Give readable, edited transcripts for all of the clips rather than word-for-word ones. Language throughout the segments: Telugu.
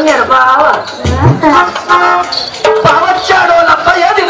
నేను బావా బావచ్చాడు లప్ప ఏది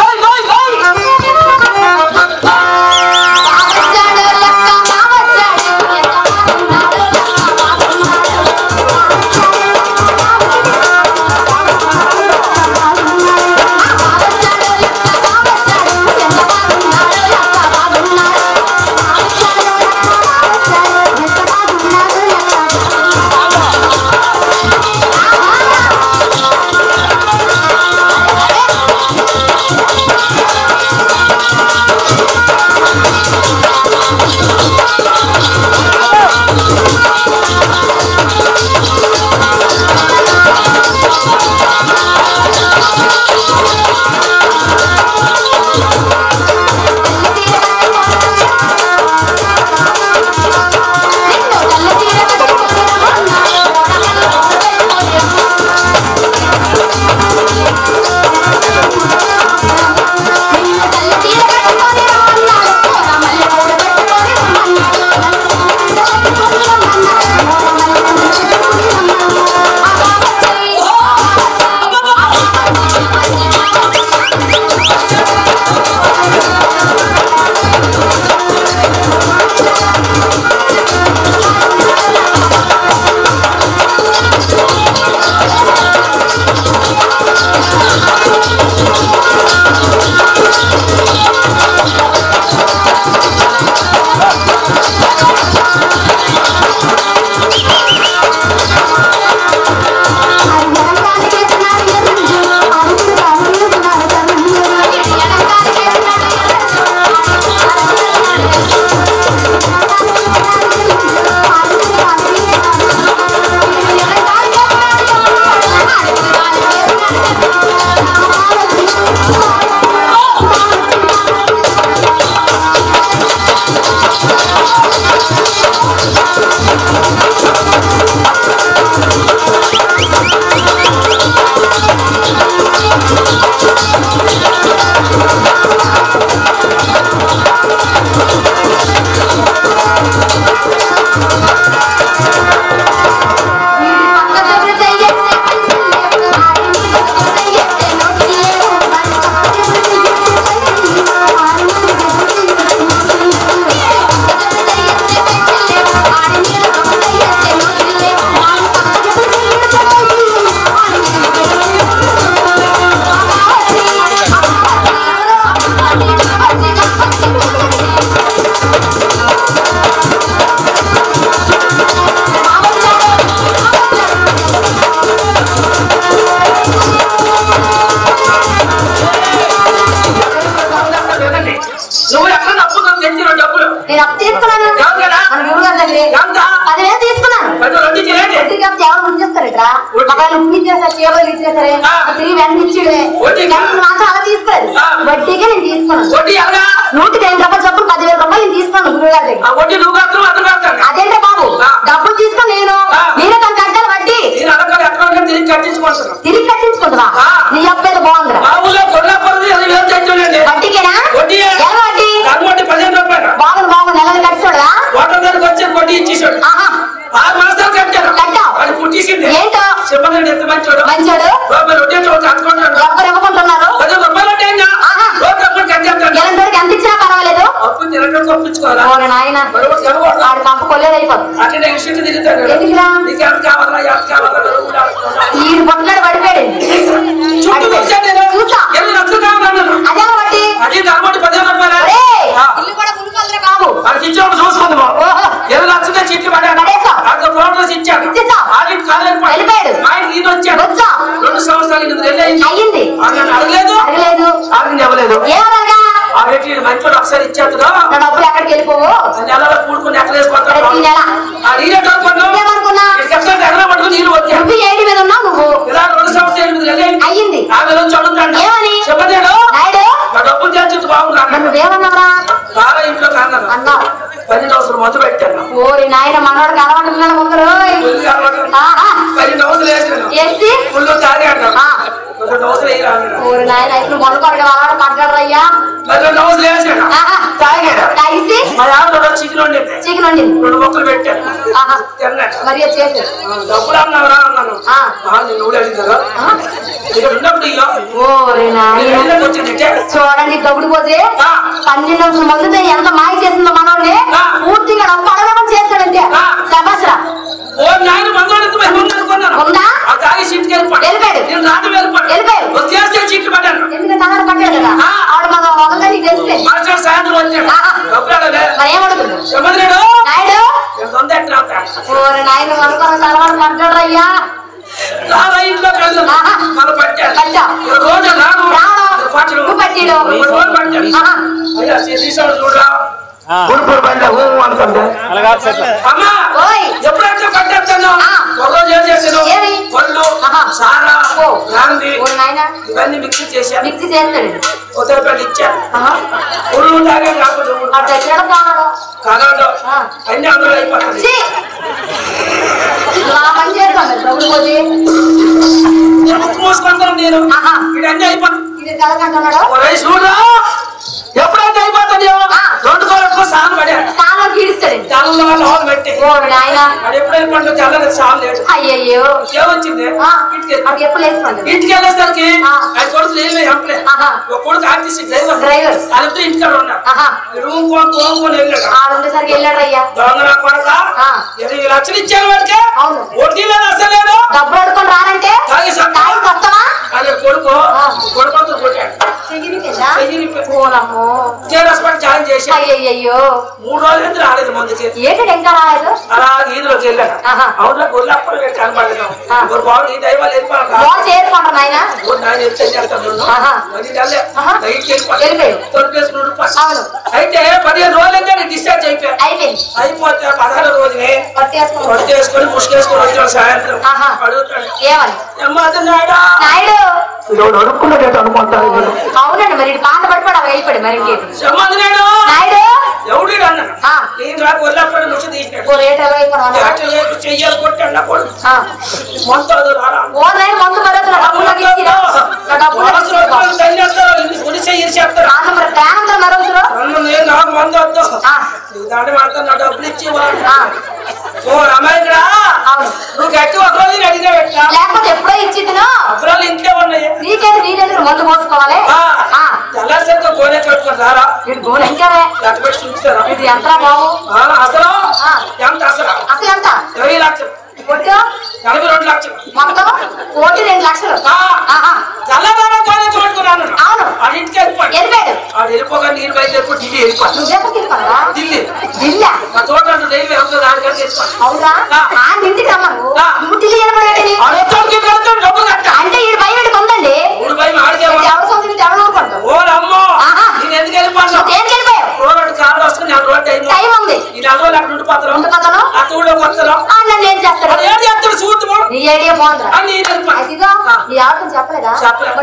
వడ్డీగా నేను తీసుకున్నాను. 105 చొప్పున 10,000 రూపాయలు నేను తీసుకున్నాను గురుగారి దగ్గర. అదేంటే బాబు డబ్బులు తీసుకుని నేనే తన కట్టాలి వడ్డీ. తిరిగి కట్టించుకుంటున్నా నీ అప్పేది బాగుందిరా. వడ్డీకేనా? ఎలా వడ్డీ? బాగుంది బాగుంది. నెలలు కట్టాడుగా ఏంటో మంచోడు రబ్బర్ ఇవ్వకుంటున్నారు. ఎంత ఇచ్చినా పర్వాలేదు. నాయన వాడు పంపకోలేదు అయిపోతుంది. ఈ పొట్లాడు పడిపోయాడు. అదే బట్టి ఇల్లు కూడా మునుకోలరా బాబు. అయ్యింది మంచి ఒకసారి ఇచ్చేస్తా డబ్బులు ఎక్కడికి వెళ్ళిపోవు. నెలలో కూడుకుని ఎక్కడ వేసుకుంటాను నీళ్ళు నువ్వు ఏడు మీద ఉన్నావు. నువ్వు 2 సంవత్సరాలు అయ్యింది. ఏమని చెప్పదేడు నాయుడు డబ్బులు తెచ్చి బాగుంది. నువ్వేమన్నావురా? ఇంట్లో అన్నావు. 10 సంవత్సరాలు మొదలు పెట్టాను. ఓరి నాయన మనోడు కలవంటున్నాడు ముందరు. 10 సంవత్సరాలు వేసి ఫుల్ తాగాడు. ఓరి నాయన ఇప్పుడు మొదలుకొరగా అలవాటు పడ్డాడు అయ్యా. 10 సంవత్సరాలు వేసాడు. తాగేసి మా ఆవిడ చికెన్ వండింది. చికెన్ వండింది 2 ముక్కలు పెట్టాను. మరి చేశారు. డబ్బులు అన్నావరా అన్నాను. నేను ఊళ్ళో అడిగారు ఇక్కడ ఉన్నప్పుడు చూడండి దబ్బుడు పోతే 12 నిమిషాల ముందు ఎంత మాయ చేసిందో మనోళ్ళే పూర్తిగా పడవడం చేస్తాడంటే శబాసరా ఉందా వెళ్ళిపోయాడు ఎందుకంటే అన్నారు పట్టాడు కదా ఆవిడ మన వదలని నీకు తెలిస్తే మరి ఏమడుగుతుంది నాయుడు నాయుడు అనుకున్న తలవాడు పడ్డాడు అయ్యా ఎప్పుడైతే పట్టేస్తాను ఒకరోజు ఏం చేసాను పళ్ళు సారా గాంధీ ఇవన్నీ మిక్సీ చేశాను. మిక్సీ చేస్తాడు ఉత్తరపల్లి ఇచ్చాను. ఉళ్ళు తాగే కాకుండా కలవడం అన్ని అందులో అయిపోతుంది. మూసుకుంటాను నేను ఇవన్నీ అయిపోతుంది. ఎప్పుడైతే అయిపోతుంది 2 కోళ్ళకు సాగు పడాడు తెల్ల లోన్ పెట్టి ఎప్పుడు వెళ్ళిపోండి తెల్లది సాగు లేదు. అయ్యో ఏమొచ్చింది ఇంటికి వెళ్ళేసరికి ఆయన కొడుకు రైల్వే ఎంప్లే ఒక కొడుకు ఆర్టీసీ డ్రైవర్ వాళ్ళిద్దరు ఇంటికాడ ఉన్నారు. రూమ్ కోనుకొని వెళ్ళాడు. దొంగ కొడక 20 లక్షలు ఇచ్చారు వాడికి వడ్డీలో అసలేదు డబ్బులు అడుకొని రానంటే అదే కొడుకు కొడుకుతో కొట్టాడు. జాయిన్ చేసి అయ్యో 3 రోజులు రాలేదు మందుకి. ఏంటంటే ఇంకా రాలేదు. అలా ఈదులోకి వెళ్ళాను. అవునా గొర్రెలు అప్పుడు కనపడలేదు. బాబు ఈ దైవాలు వెళ్ళిపోయాను అయితే 15 రోజులైతే నేను డిశ్చార్జ్ అయిపోతే 16 రోజునే పట్టేసుకొని ముసుకేసుకొని వచ్చాడు. సాయంత్రం అడుగుతాడు అడుక్కున్నట్టు అనుకుంటాను. అవునండి మరి పాట పడిపోవడం అయిపోయాడు మరి నాయుడు ఎవడు అన్నాడు. నేను రాకు వల్లప్పుడు ముసు తీసినాడు. చెయ్యాలి కొట్టాడు నా కొడుకు నాకు మందు వద్దు దాంట్లో మాత్రం నా డబ్బులు ఇచ్చేవాడు. అమ్మాయిరా నువ్వు గట్టి ఒక రోజు అడిగా పెట్టా లేకపోతే ఎప్పుడో ఇచ్చిందిను అప్పుడు ఇంట్లో ఉన్నాయి. నీకేది నీ దగ్గర మందు పోసుకోవాలి. తెల్లారిసరిగా గోనె కట్టుకుని రారా గోనె ఇంకా లెక్క పెట్టి చూస్తారా ఇది ఎంత బాబు అసలు ఎంత అసలు అసలు ఎంత 20 లక్షలు 42 లక్షలు మొత్తం 2 లక్షలు తెల్లవారా గోనె కట్టుకున్నాను. అవును ఆ ఇంటికి వెళ్ళిపోయాడు. ఆడు వెళ్ళిపోగా నీరు బయట ఢిల్లీ వెళ్ళిపోయాడు. ఢిల్లీ మా తోట డైలీ వెళ్తుంది. దానికంటే అవునా ఇంటికి రమ్మను నువ్వు ఢిల్లీ డబ్బులు కట్ట అంటే ఈ భయం ఉందండి. ఓరమ్మో నేను ఎందుకు వెళ్ళిపోతాను కాళ్ళు వస్తుంది. 4 రోజులు టైం ఉంది. ఈ 4 రోజులు అక్కడ ఉండిపోతాను. ఆ తూళ్ళో కొత్తలో ఏం చేస్తాడు ఏం చేస్తాడు చూద్దాము. నీ ఐడియా చెప్పలేదా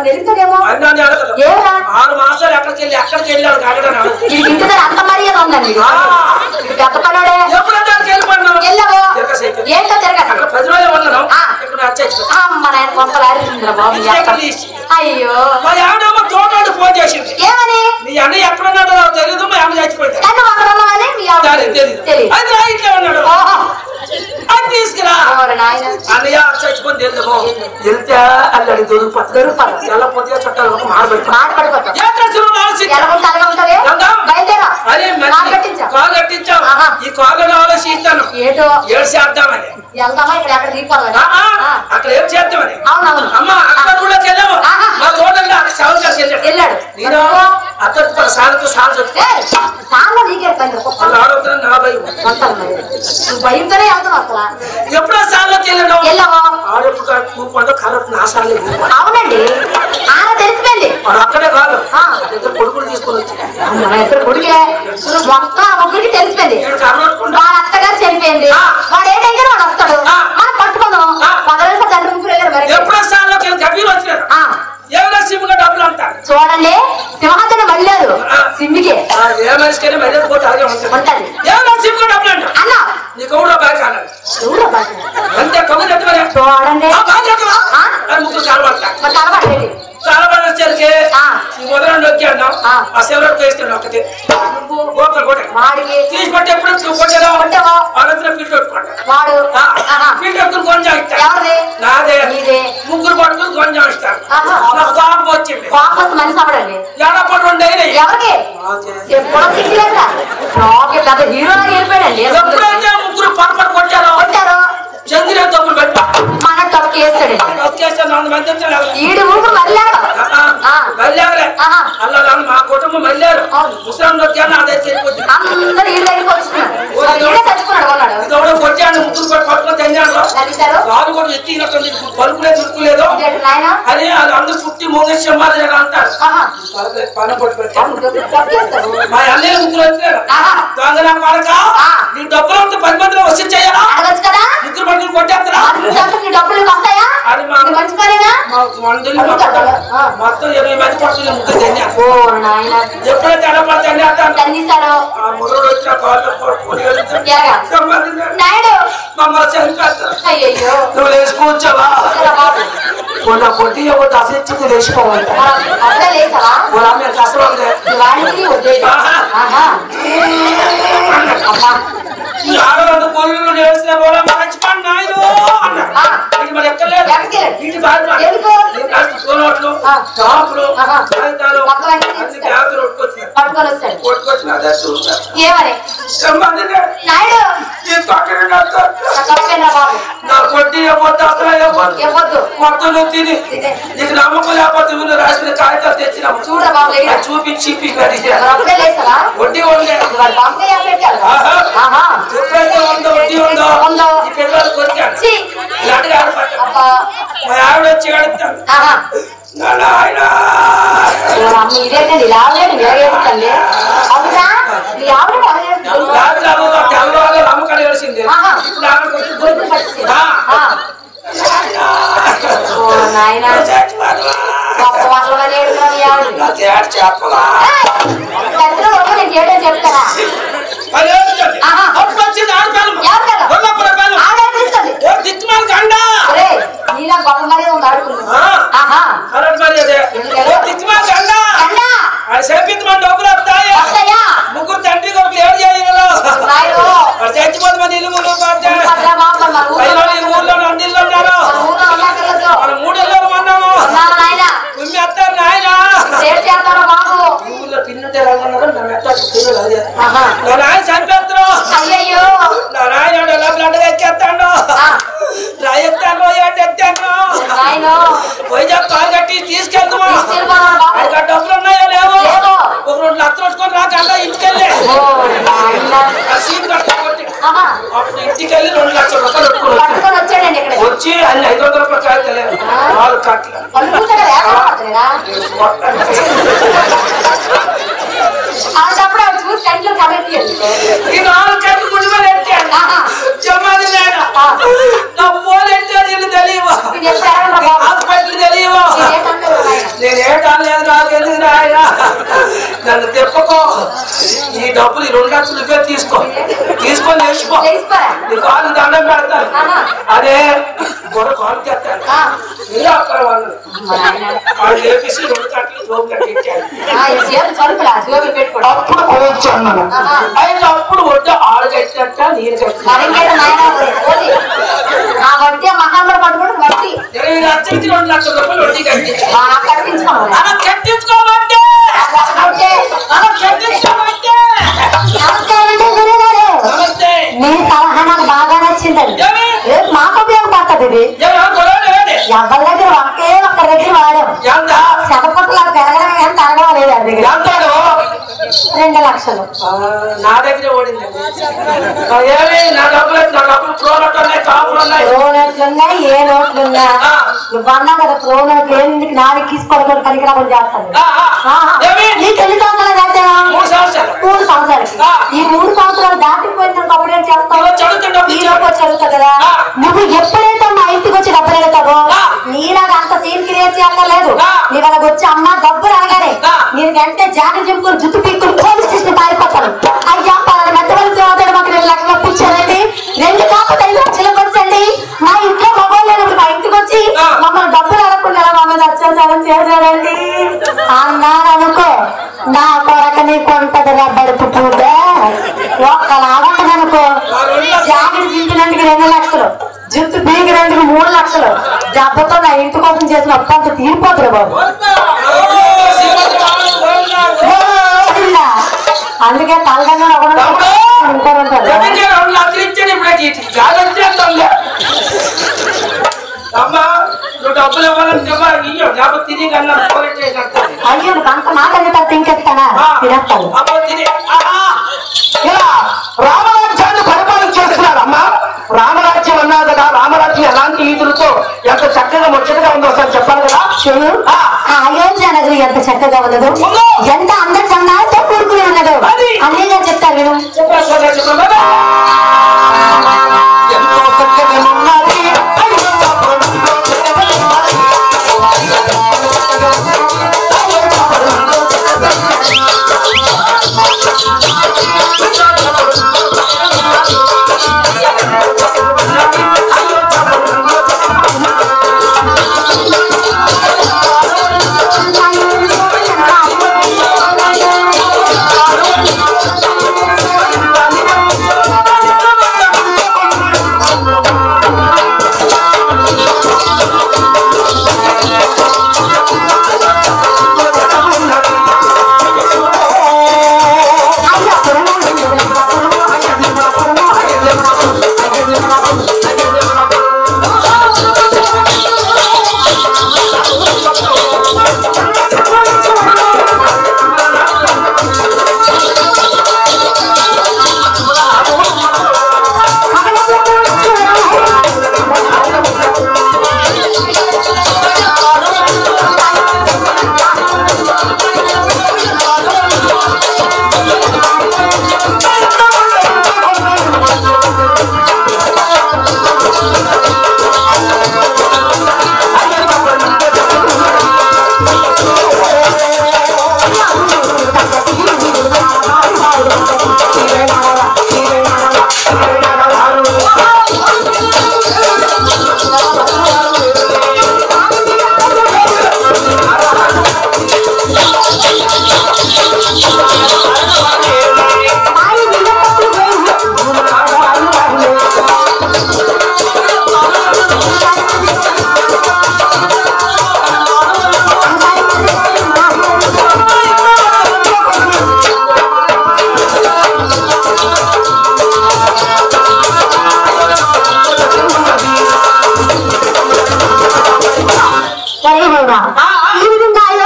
వెళ్తాడేమో 6 మాసాలు ఎక్కడికి వెళ్ళాడు కాగడాను. ఇంటి దగ్గర అంత మర్యాద ఉందండి. పెద్ద పనుడే ఎప్పుడంటే వెళ్ళిపోయినావు వెళ్ళవు ఏంటో తిరగదు. 10 రోజులు ఉన్నాను. అమ్మ నాయన కొంపలాడిందిరా బాబు. అయ్యో మరి ఆవిడేమో తోటోడు ఫోన్ చేసింది. ఏమని మీ అన్నయ్య ఎక్కడున్నాడో తెలియదు. మా అమ్మ చచ్చిపోయింది. తెలియదు ఇట్లా ఉన్నాడు. అది తీసుకురా అన్నయ్య చచ్చిపోయింది. తెలుసు వెళ్తే అల్లడి దొరికిపోతుంది. వెళ్ళకపోతే చుట్టాలు కాలు కట్టించావు. ఈ కాళ్ళను ఆలోచిస్తాను ఏడు చేద్దామని అక్కడ ఏం చేద్దామని. అమ్మ అక్కడ కూడా వెళ్ళాము. మా తోటల్లో సౌకర్యం వెళ్ళాడు. నేను అతను సార్తో సార్ చెప్తే భయంతోనే వెళ్తాను అసలు. ఎప్పుడో సార్లోకి వెళ్ళాము. ఆడెప్పుడు కరెక్ట్ నా సార్లు. అవునండి తెలిసిపోయింది. వాడు అక్కడే కాదు కొడుకులు తీసుకొని వచ్చి కొడుకే మొత్తం ముగ్గురికి తెలిసిపోయింది. వాళ్ళ అత్తగారు చనిపోయింది. వాడు ఏంటంటే వాడు వస్తాడు మనం పట్టుకుందాం. 10 రోజులు తండ్రి ముగ్గురు వెళ్ళారు. ఎప్పుడో సార్లోకి వెళ్ళి కబీర్ వచ్చినారు. ఎవరో సిమ్గా డబ్బులు అంటారు. చూడండి సింహాసనం వెళ్ళారు సిమ్మికి ఏ మనిషికైనా మళ్ళీ పోతే అలాగే ఉంటుంది. ఎవరో సిమ్గా డబ్బులు అంటారు. అన్న నీకు ఎవరో బాగా కావాలి అంతే కబుర్ చూడండి ముగ్గురు కాలు పడతారు. చాలా బాగా వచ్చారికి ఈ మొదలు నొక్కాడు ఆ సెలవు వేస్తాడు ఒకటి తీసి పట్టి ఎప్పుడు కొట్టారో వాళ్ళంతా ఫీల్డ్ కొట్టుకుంటాడు ఫీల్డ్ కొట్టుకుని కొంచెం నాదే ముగ్గురు పట్టుకుని కొంచెం ఇస్తాడు నాకు కోపం వచ్చింది ఎడపడి ఉండేది ఎప్పుడైతే ముగ్గురు పడపడి కొట్టారో చంద్ర తప్పులు పెట్టా మన తప్పు వేస్తాడు మా కుటుంబం మళ్ళారు ముసలాం నొక్కాను అదే అందరూ ఈ దగ్గరికి వచ్చినాడు కొట్టాను ముగ్గురు పట్టుకొని తిన్నాడు వాళ్ళు కూడా ఎత్తినట్టుంది పలుకులే చుట్టులేదు అని అందరూ చుట్టి మోగేసి అంటారు పని పొట్టు పెట్టారు మా అన్నయ్య ముగ్గురు వచ్చారు దొంగ నా కొడక నీ డబ్బులు ఉంటే 10 మందిలో వచ్చి చేయాలా ముగ్గురు పట్టుకుని కొట్టేస్తారా అది మొత్తం 20 మంది పడుతుంది ముగ్గురు తిన్నాను ఎప్పుడైతే తన్నిస్తాడు ముగ్గురు వచ్చిన మమ్మల్ని చనిపోతారు నువ్వు లేచి కూర్చోవా మొన్న కొట్టి అసలు ఇచ్చింది లేచిపోవాలి అసలు ఆడవాళ్ళు కొల్లు నేర్చిన కూడా మర్చిపోండి నాయుడు అన్నాడు మరి ఎక్కలేదు ఇంటి బాధలు షాపులు కాగితాలు అన్ని జాగ్రత్తలు కొట్టుకొచ్చిన అదే చూస్తాను నా కొట్టి ఇవ్వద్దు అసలు ఇవ్వద్దు మొత్తం నువ్వు తిని నీకు నమ్మకం లేకపోతే నువ్వు రాసిన కాగితాలు తెచ్చినాము చూపించి వడ్డీ ఎప్పుడైతే వడ్డీ ఉందో ఈ పిల్లలు కొరికాడు ఇలాంటిగా మా ఆవిడ వచ్చి అడుగుతాను నమ్మకాలు వేసింది చెప్తారా ముగ్గురు తండ్రి కొడుకు ఏడు చేయగలరు చచ్చిపోతే మంది ఇల్లు ఊళ్ళో అందిల్లో ఉన్నారు మన 3 ఇళ్ళు అన్నాము ఎత్తారు నాయన ఊళ్ళో పిన్నుంటే రంగన్నారు నా నాయన చనిపోతారు నా నాయన బ్లడ్ ఎక్కేస్తాడు రాయిస్తాను ఎత్తాను వైజాగ్ కారు కట్టి తీసుకెళ్తామా డబ్బులు ఉన్నాయో లేవో ఒక 2 లక్షలు వచ్చుకొని రాకుండా ఇంటికెళ్ళి సీట్ కట్టుకోండి అప్పుడు ఇంటికెళ్ళి 2 లక్షల రూపాయలు వచ్చి అన్ని 500 రూపాయలు కాగితలేదు 4 కట్టలు ఈ 4 కట్టలు గుడిమని ఎట్టాను జమాది నా ఫోన్ ఎట్టాను తెలియవా హాస్పిటల్ తెలియవా నేనేటాలేదు నాకెందుకు నాయన నన్ను తెప్పకో ఈ డబ్బులు 2 లక్షల రూపాయలు తీసుకొని లేచిపో నీ కాలు దండం పెడతాను అదే గొడవ కాలు తెస్తాను మీరు అక్కడ వాళ్ళు లేపేసి 2 కట్టలు జోబు కట్టించాను అప్పుడు కొనొచ్చాను అయితే అప్పుడు వడ్డీ ఆడు కట్టినట్ట నేను కట్టిన 20 లక్షలకి 2 లక్షల రూపాయలు వడ్డీ కట్టించుకోమంటే మీ సలహా నాకు బాగా నచ్చిందండి మాకు ఉపయోగపడుతుంది ఎవరి దగ్గర ఒక్క దగ్గర వాడాం శతపట్లు పెరగడం కానీ తరగడం లేదు 2 లక్షలు నా దగ్గర ఓడింది నా డబ్బులు ప్రో నోట్లున్నాయి ఏ నోట్లున్నా నువ్వు అన్నా కదా ప్రో నోట్లు ఏంటి నాలుగు తీసుకోవడం పనికిరామని చేస్తాను నీకు ఎన్ని సంవత్సరాలు కట్టావా 3 సంవత్సరాలకి ఈ 3 సంవత్సరాలు దాటిపోయిందని అప్పుడేం చేస్తావు ఈ లోపు వచ్చి అడుగుతావు కదా నువ్వు ఎప్పుడైతే మా ఇంటికి వచ్చి డబ్బులు అడుగుతావో నీలాగా అంత సీన్ క్రియేట్ చేయలేదు నీ వాళ్ళకి వచ్చి అమ్మ డబ్బులు అనగానే నేను వెంటనే జాగ్రత్త చెప్పుకొని జుట్టు పీక్కుని పోలీస్ స్టేషన్ పారిపోతాను అయ్యా పలానా మెత్తవలసి అవుతాడు మాకు 2 లక్షలు అప్పించారండి 2 కాకపోతే 5 లక్షలు వచ్చండి మా ఇంట్లో మొబైల్ లేనప్పుడు మా ఇంటికి వచ్చి మమ్మల్ని డబ్బులు అడగకుండా ఎలా మమ్మల్ని అత్యాచారం చేశాడండి అన్నారనుకో నా కొరకని కొంటది రబ్బడుపు పూట ఒక్కలాగుంటదనుకో జాకెట్ చింపినందుకు 2 లక్షలు జుట్టు బీగినందుకు 3 లక్షలు దెబ్బతో నా ఇంటి కోసం చేసిన అప్పంత తీరిపోతుంది బాబు అందుకే తలగంగా ఉంటారు అయ్యో అంత మాట తింకేస్తానా తినేస్తాను రామరాజ్యాన్ని పరిపాలన చేస్తున్నారు అమ్మా రామరాజ్యం అన్నా కదా రామరాజ్యం ఎలాంటి ఈదులతో ఎంత చక్కగా ముచ్చటగా ఉందో ఒకసారి చెప్పాలి కదా అయోధ్య నగరి ఎంత చక్కగా ఉన్నదో ఎంత అంద చందాలతో కూడుకుని ఉన్నదో అనేగా చెప్తారు నేను ఎంతో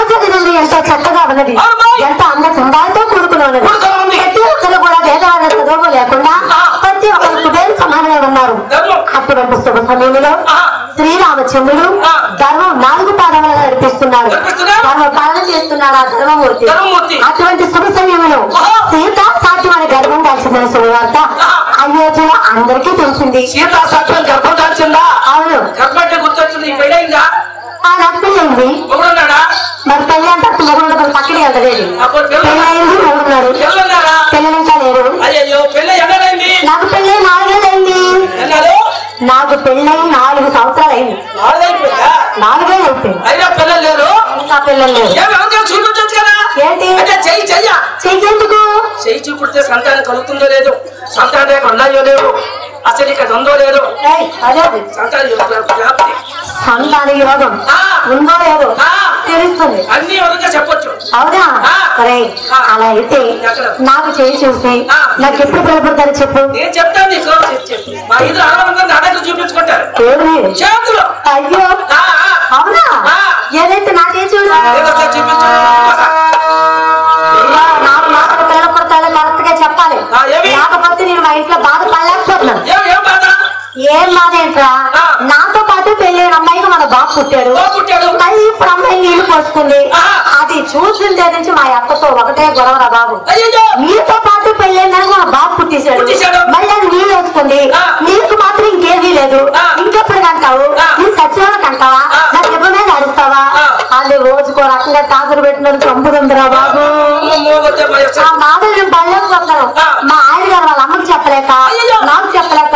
చక్కగా ఉన్నది ఎంతో చక్కగా ఉన్నది ఎంత అంద చందాలతో కూడుకుని ఉన్నది ప్రతి ఒక్కరు కూడా భేదవాద చదువు లేకుండా ప్రతి ఒక్కరు కుబేరు సమానంగా ఉన్నారు అటువంటి శుభ సమయంలో శ్రీరామచంద్రుడు ధర్మం 4 పాదములుగా నడిపిస్తున్నాడు ధర్మ పాలన చేస్తున్నాడు ఆ ధర్మమూర్తి అటువంటి శుభ సమయంలో సీత సాధ్యమైన గర్భం దాల్చిన శుభవార్త అయోధ్య అందరికీ తెలిసింది సీతా సాధ్యం గర్భం దాల్చిందా అవును గుర్తొచ్చింది నాకు పెళ్ళైంది మరి పెళ్ళి అంటే మొగుడు పక్కనే వెళ్తలేదు పెళ్ళైంది మొగుడున్నాడు పెళ్ళి ఇంకా లేరు నాకు పెళ్ళి 4 ఏళ్ళైంది నాకు పెళ్ళై 4 సంవత్సరాలు అయింది 4 ఏళ్ళు అయిపోయింది ఇంకా పిల్లలు లేరు ఏంటి చెయ్యేందుకు చెయ్యి చూపుడితే సంతానం కలుగుతుందో లేదో సంతానం ఉన్నాయో లేవు అసలు ఇక్కడ ఉందో లేదో సంతాన యోగం ఉందో లేదో తెలుస్తుంది అన్ని విధంగా చెప్పొచ్చు అవునా సరే అలా అయితే నాకు చేయి చూసి నాకు ఎప్పుడు పిలబడతారు చెప్పు నేను చెప్తాను నీకు మా ఇద్దరు ఆనందంగా నాటకం చూపించుకుంటారు చేతులు అయ్యో అవునా ఏదైతే నా చేయి చూడు నాకు మాత్రం పిల్లపడతాడో కరెక్ట్ గా చెప్పాలి లేకపోతే నేను మా ఇంట్లో బాధ పడలేకపోతున్నాను ఏం బాధ ఏంట్రా నాతో పాటు పెళ్ళైన అమ్మాయికి మన బాబు పుట్టాడు మళ్ళీ ఇప్పుడు అమ్మాయి నీళ్లు పోసుకుంది అది చూసిన నుంచి మా అక్కతో ఒకటే గొడవరా బాబు నీతో పాటు పెళ్ళైందని మన బాబు పుట్టేశాడు మళ్ళీ అది నీళ్ళు వేసుకుంది నీకు మాత్రం ఇంకేమీ లేదు ఇంకెప్పుడు కంటావు నీ సచివాలయం కంటావా నా దెబ్బ మీద నడుస్తావా అది రోజుకో రకంగా తాగులు పెట్టినది చంపుతుందిరా బాబు ఆ బాధలు నేను పడలేకపోతున్నాను మా ఆయన గారు వాళ్ళ అమ్మకి చెప్పలేక నాకు చెప్పలేక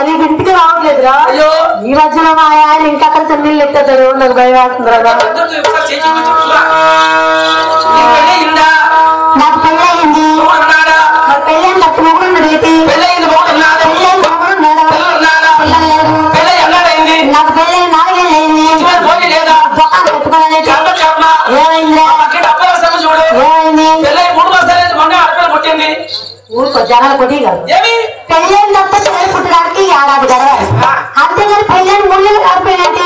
మరి ఇంటికి రావట్లేదురా. అయ్యో ఈ మధ్యలో మా ఆయన ఇంకా అక్కడ చెన్నీళ్ళు ఎత్తాడు. నాకు భయం వేస్తుందిరా. నాకు పెళ్ళయింది. మరి పెళ్ళైన తప్పు మొగుడున్నాడు. నాకు పెళ్ళైన 4 ఏళ్ళయింది. దుకాణం పెట్టుకోవాలంటే ఏమైందిరా? ఏమైంది? ఊరుకో జనాలు కొట్టి కాదు. పెళ్ళైన తప్ప పిల్లలు పుట్టడానికి 1 ఏడాది గడవాలి. అంతేగాని పెళ్ళైన 3 నెలలు కాకపోయినట్టు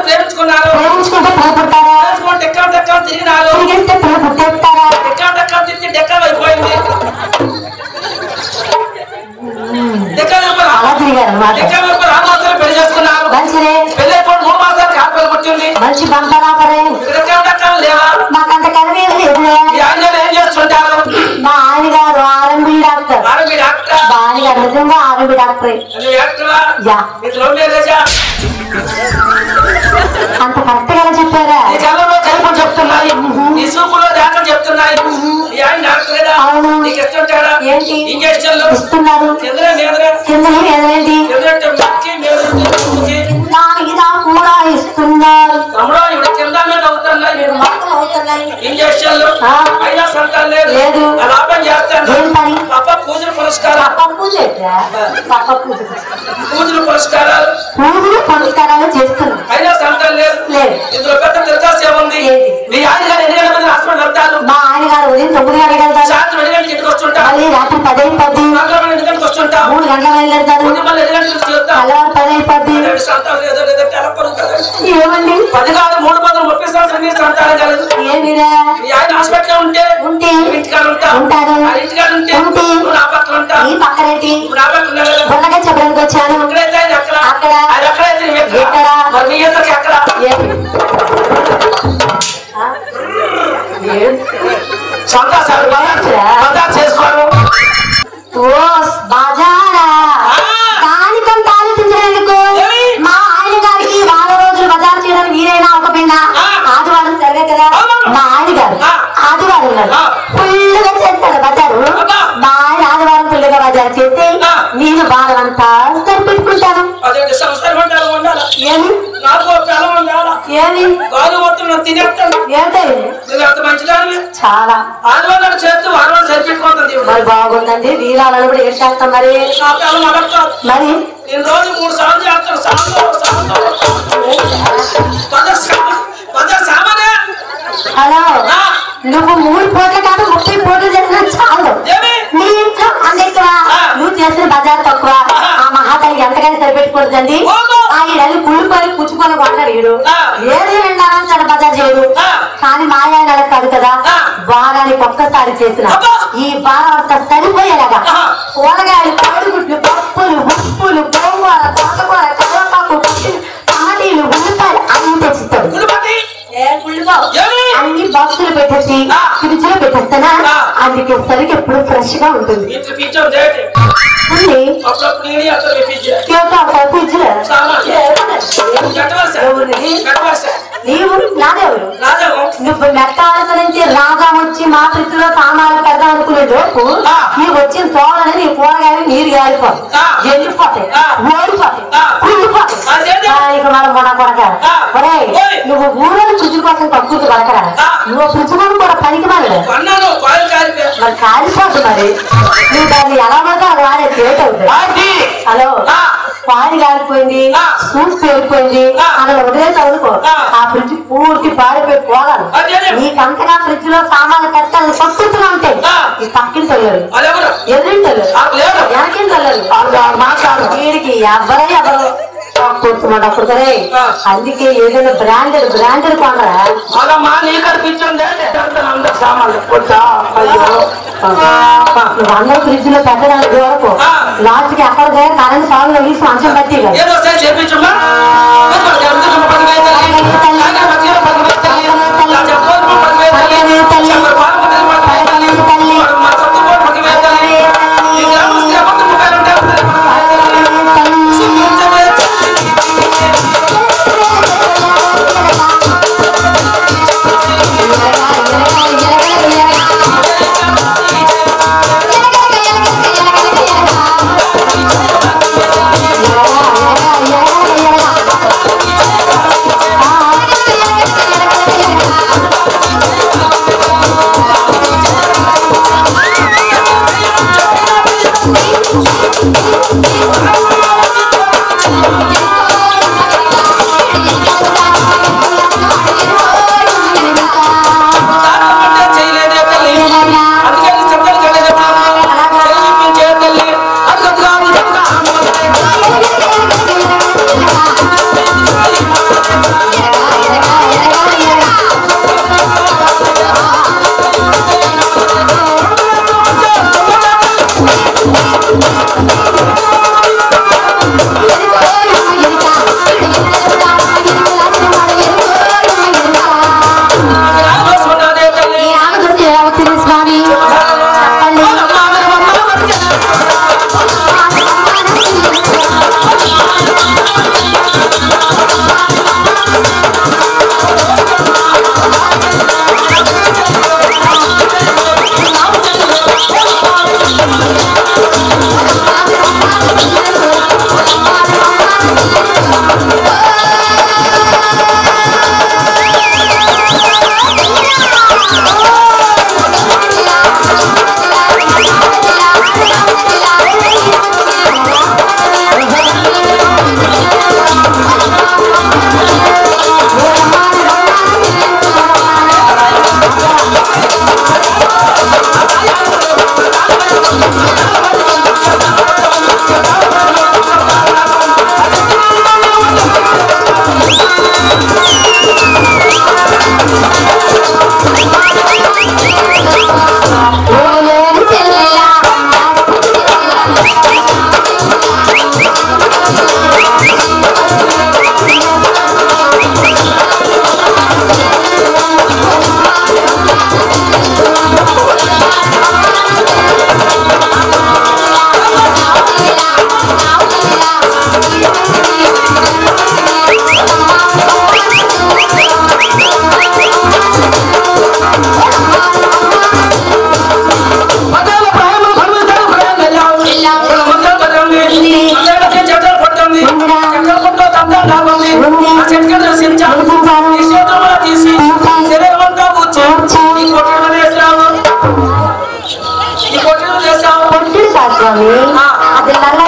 ప్రేమించుకుంటే పిల్లలు పుట్టారా? తిరిగిస్తే పిల్లలు పుట్టేస్తారా? అలా తిరిగారు మంచిదే. మంచి బంపరాపరే. మాకంత కనిపించదు ఎదురే. మా ఆయన గారు ఆర్ఎంబి డాక్టర్. బాగా నిజంగా ఆర్ఎంబి డాక్టరే. అంత కరెక్ట్ గా చెప్పారా? ఏంటి ఇస్తున్నారు? కింద కూడా ఇస్తున్నారు. లేదు పూజలు పురస్కారాలు చేస్తున్నారు. మా ఆయన గారు ఉదయం 9 గంటలకు వెళ్తారు. మళ్ళీ రాత్రి 10 అయిపోద్ది. 3 గంటలకు వెళ్ళేస్తారు. తెల్లవారు 10 అయిపోద్ది. ఏమండి 10 కాదు 330 సంవత్సరాలు ఏమిరా ఉంటే ఉంటారు. ఈ పక్కనేంటి బుర్రగా చెప్పడానికి వచ్చాను. అక్కడ బజారా దానికంత ఆలోచించడానికి మా ఆయన గారికి 4 రోజులు బజార్ చేయడం వీరైనా ఒక పిండ. ఆదివారం సరిగే కదా. మా ఆయన గారు ఆదివారం ఫుల్గా చేస్తాడు బజారు. మా ఆయన ఆదివారం ఫుల్గా బజారు చేస్తే నేను వారం అంతా సరిపెట్టుకుంటాను. ఏమి చాలా మరి బాగుందండి. వీరాలను కూడా ఏం చేస్తాం మరి. మరి నేను రోజు 3 సార్లు చేస్తాను. హలో నువ్వు 3 పూటలు కాదు 30 పూటలు చేసినా చాలు. నీ ఇంట్లో అందెక్కువ నువ్వు చేసిన బజార్ తక్కువ. ఆ మహాతల్లి ఎంతగానే సరిపెట్టుకోవద్దండి. ఆ ఈడల్ని కుళ్ళుకొని పుచ్చుకొని కొంటాడు. ఏడు 2 బజార్ చేయడు. కానీ మా ఆయన కాదు కదా. వారానికి ఒక్కసారి చేసిన ఈ వారం అంతా సరిపోయేలాగా కూరగాయలు, కోడిగుడ్లు, పప్పులు, ఉప్పులు, గోంగూర, తోటకూర, కరివేపాకు, టమాటీలు, ఉల్లిపాయలు అన్ని తెచ్చిస్తాడు. అన్ని బాక్సులు పెట్టేసి ఫ్రిడ్జ్ లో పెట్టేస్తానా. అందుకే సరికి ఎప్పుడు ఫ్రెష్ గా ఉంటుంది. నీవు నాదెవరు? నువ్వు మెట్టాల్సి నుంచి రాగా వచ్చి మా ఫ్రిడ్జ్ లో సామాన్లు పెడదాం అనుకునే లోపు నీవు వచ్చిన తోడని నీ కూరగాయలు నీరు గాలిపోతాయి, ఎండిపోతాయి, ఓడిపోతాయి, కుళ్ళిపోతాయి. మనం మన కొడక నువ్వు ఊళ్ళో ఫ్రిడ్జ్ కోసం తక్కువ కొడకరా. నువ్వు ఫ్రిడ్జ్ కొని కూడా పనికి మరి కాలిపోతుంది. మరి నువ్వు దాన్ని ఎలా పడతా అది వాడే తేట అవుతుంది. హలో పాడి కాలిపోయింది, సూప్ పేలిపోయింది అలా వదిలేసి అనుకో ఆ ఫ్రిడ్జ్ పూర్తి పాడిపోయి పోగాలి. నీకంతగా ఫ్రిడ్జ్ లో సామాన్లు పెట్టాలి పట్టుతున్నా ఉంటాయి. ఈ పక్కింటి వెళ్ళరు, ఎదురింటి వెళ్ళరు, వెనకింటి వెళ్ళరు. వీడికి ఎవరు కొట్టుకుంటాడు కదా. అందుకే ఏదైనా బ్రాండెడ్ కొనరా. అందరూ ఫ్రిడ్జ్ లో పెట్టడానికి వరకు లాస్ట్ కి అక్కడ కరెంట్ సాగు తీసి మంచం పట్టి స్వామి అది నల్ల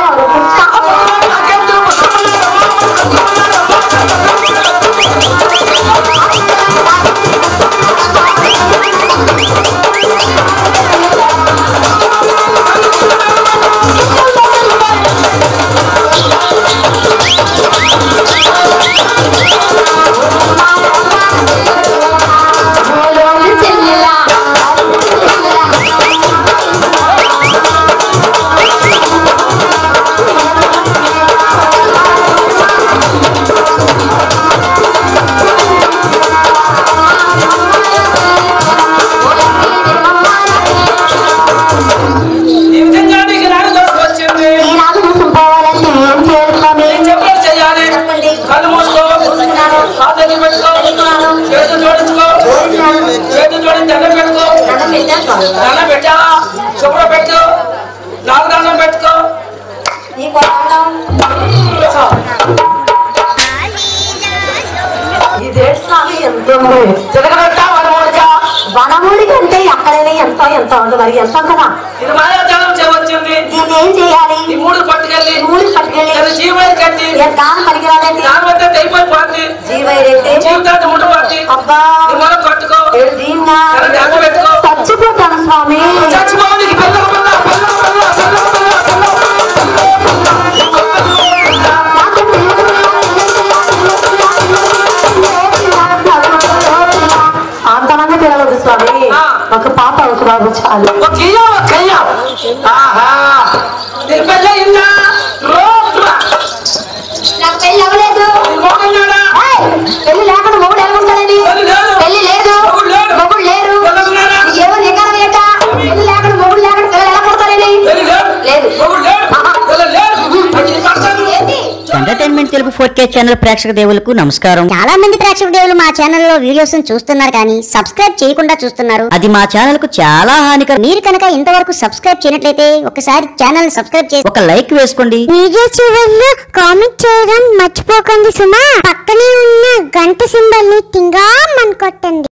వనమూడి కంటే ఎక్కడైనా ఎంత ఎంత ఉంది మరి ఎంత కదా ఇది మాయాజాలం చేయవచ్చింది. దీన్ని ఏం చేయాలి? ఈ మూడు పట్టుకెళ్ళి జీవైరు కట్టి దాని పనికిరాలేదు దాని వద్ద అయిపోయింది. జీవైరైతే జీవితాన్ని ముట్టబట్టి అబ్బా మనం కట్టుకో దీన్నా పెట్టుకో చచ్చిపోతాను స్వామి. చచ్చిపోవాలి అంతమంది పిల్లలు స్వామి. ఒక పాప ఒక బాబు చాలు. నాకు పెళ్లి అవ్వలేదు. పెళ్లి లేకుండా మొగుడు ఎలాగుంటాడండి? పెళ్లి లేదు, మొగుడు లేరు. ఏమో నికారం లేక పెళ్లి లేకుండా మొగుడు లేకుండా పిల్లలు ఎలా పుడతారండి? లేదు. ఎంటర్టైన్మెంట్ తెలుగు 4K ఛానల్ ప్రేక్షక దేవులకు నమస్కారం. చాలా మంది ప్రేక్షక దేవులు మా ఛానల్లో వీడియోస్ చూస్తున్నారు కానీ సబ్స్క్రైబ్ చేయకుండా చూస్తున్నారు. అది మా ఛానల్ కు చాలా హానికరం. మీరు కనుక ఇంతవరకు సబ్స్క్రైబ్ చేయనట్లయితే ఒకసారి ఛానల్ సబ్స్క్రైబ్ చేసి ఒక లైక్ వేసుకోండి. వీడియో చివరిలో కామెంట్ చేయడం మర్చిపోకండి సుమా. పక్కనే ఉన్న గంట సింబల్ ని టింగా కొట్టండి.